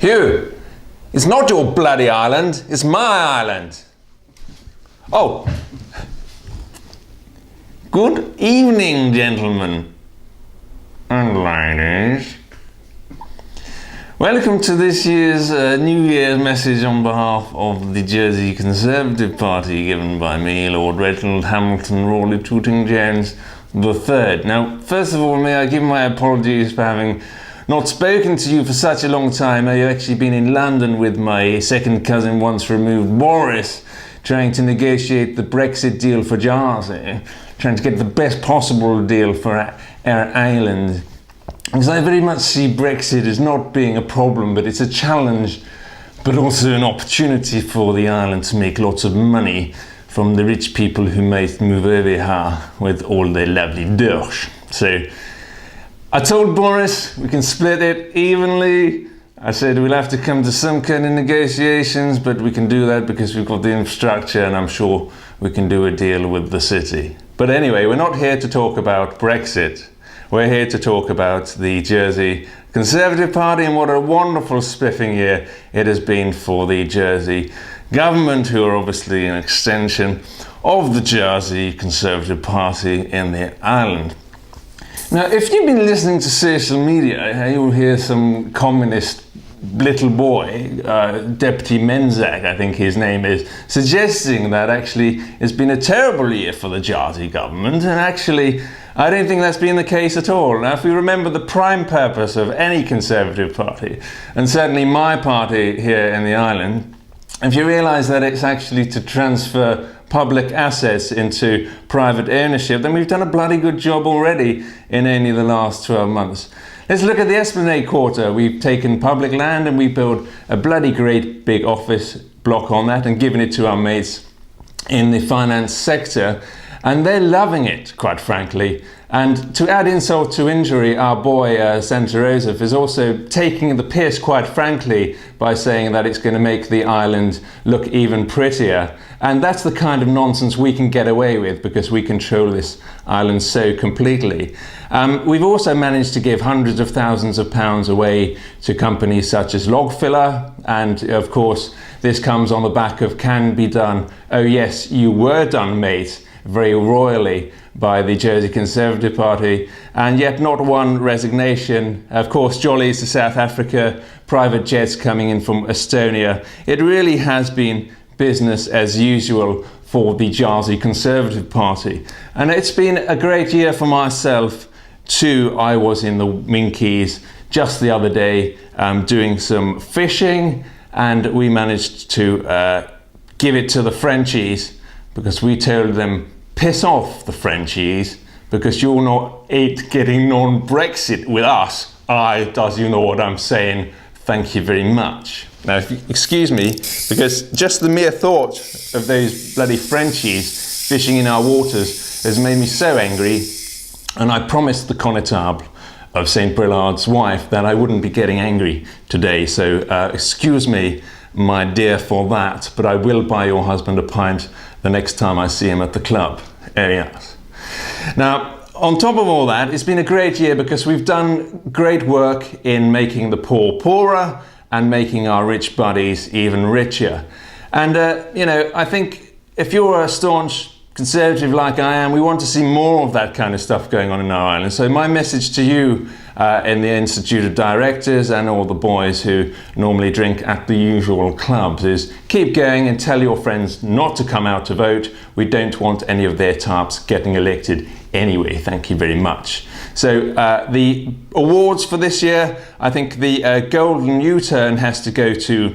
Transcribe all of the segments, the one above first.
Hugh, it's not your bloody island, it's my island. Oh. Good evening, gentlemen and ladies. Welcome to this year's New Year's message on behalf of the Jersey Conservative Party, given by me, Lord Reginald Hamilton Rawley Tooting Jones III. Now, first of all, may I give my apologies for having not spoken to you for such a long time. I've actually been in London with my second cousin once removed, Boris, trying to negotiate the Brexit deal for Jersey, trying to get the best possible deal for our island. Because I very much see Brexit as not being a problem, but it's a challenge, but also an opportunity for the island to make lots of money from the rich people who might move over here with all their lovely dosh. So I told Boris we can split it evenly. I said we'll have to come to some kind of negotiations, but we can do that because we've got the infrastructure and I'm sure we can do a deal with the city. But anyway, we're not here to talk about Brexit. We're here to talk about the Jersey Conservative Party and what a wonderful spiffing year it has been for the Jersey government, who are obviously an extension of the Jersey Conservative Party in the island. Now, if you've been listening to social media, you'll hear some communist little boy, Deputy Menzak, I think his name is, suggesting that actually it's been a terrible year for the Jersey government, and actually I don't think that's been the case at all. Now, if we remember the prime purpose of any Conservative party, and certainly my party here in the island, if you realise that it's actually to transfer public assets into private ownership, then we've done a bloody good job already in only the last 12 months. Let's look at the Esplanade Quarter. We've taken public land and we built a bloody great big office block on that and given it to our mates in the finance sector. And they're loving it, quite frankly. And to add insult to injury, our boy, Senator Joseph, is also taking the piss, quite frankly, by saying that it's going to make the island look even prettier. And that's the kind of nonsense we can get away with because we control this island so completely. We've also managed to give hundreds of thousands of pounds away to companies such as Logfiller. And of course, this comes on the back of Can Be Done. Oh yes, you were done, mate, very royally by the Jersey Conservative Party, and yet not one resignation. Of course, jollies to South Africa, private jets coming in from Estonia. It really has been business as usual for the Jersey Conservative Party. And it's been a great year for myself too. I was in the Minkies just the other day doing some fishing, and we managed to give it to the Frenchies because we told them, piss off the Frenchies, because you're not getting non-Brexit with us. Does you know what I'm saying? Thank you very much. Now, if you excuse me, because just the mere thought of those bloody Frenchies fishing in our waters has made me so angry, and I promised the connétable of St. Brillard's wife that I wouldn't be getting angry today, so excuse me, my dear, for that, but I will buy your husband a pint the next time I see him at the club. Yes. Now, on top of all that, it's been a great year because we've done great work in making the poor poorer and making our rich buddies even richer. And, you know, I think if you're a staunch Conservative like I am, we want to see more of that kind of stuff going on in our island. So my message to you in the Institute of Directors and all the boys who normally drink at the usual clubs is keep going and tell your friends not to come out to vote. We don't want any of their tarps getting elected anyway. Thank you very much. So the awards for this year, I think the golden U-turn has to go to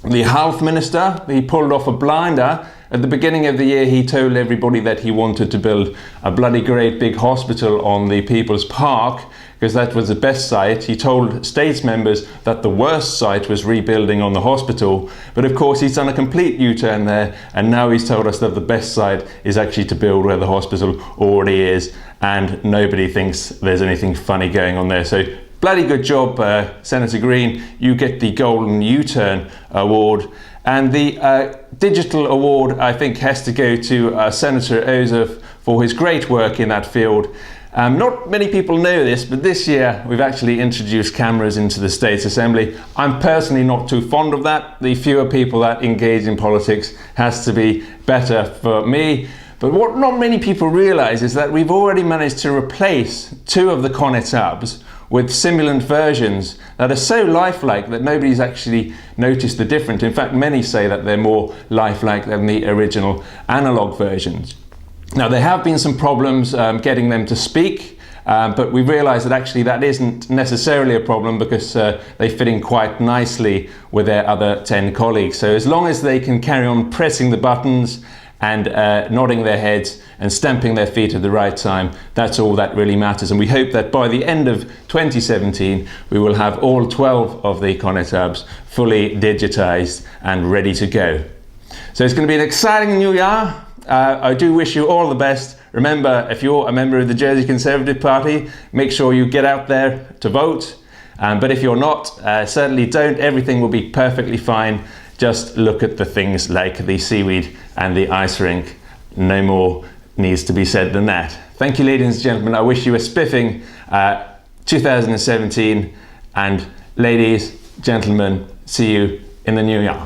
the Health Minister. He pulled off a blinder. At the beginning of the year, he told everybody that he wanted to build a bloody great big hospital on the People's Park because that was the best site. He told States members that the worst site was rebuilding on the hospital. But of course, he's done a complete U-turn there. And now he's told us that the best site is actually to build where the hospital already is. And nobody thinks there's anything funny going on there. So bloody good job, Senator Green. You get the Golden U-turn award. And the digital award, I think, has to go to Senator Joseph for his great work in that field. Not many people know this, but this year we've actually introduced cameras into the States Assembly. I'm personally not too fond of that. The fewer people that engage in politics has to be better for me. But what not many people realise is that we've already managed to replace 2 of the Cornet subs with simulant versions that are so lifelike that nobody's actually noticed the difference. In fact, many say that they're more lifelike than the original analogue versions. Now, there have been some problems getting them to speak, but we realised that actually that isn't necessarily a problem because they fit in quite nicely with their other 10 colleagues. So as long as they can carry on pressing the buttons and nodding their heads and stamping their feet at the right time, that's all that really matters. And we hope that by the end of 2017, we will have all 12 of the Cornet subs fully digitised and ready to go. So it's going to be an exciting new year. I do wish you all the best. Remember, if you're a member of the Jersey Conservative Party, make sure you get out there to vote. But if you're not, certainly don't. Everything will be perfectly fine. Just look at the things like the seaweed and the ice rink. No more needs to be said than that. Thank you, ladies and gentlemen. I wish you a spiffing 2017. And ladies, gentlemen, see you in the new year.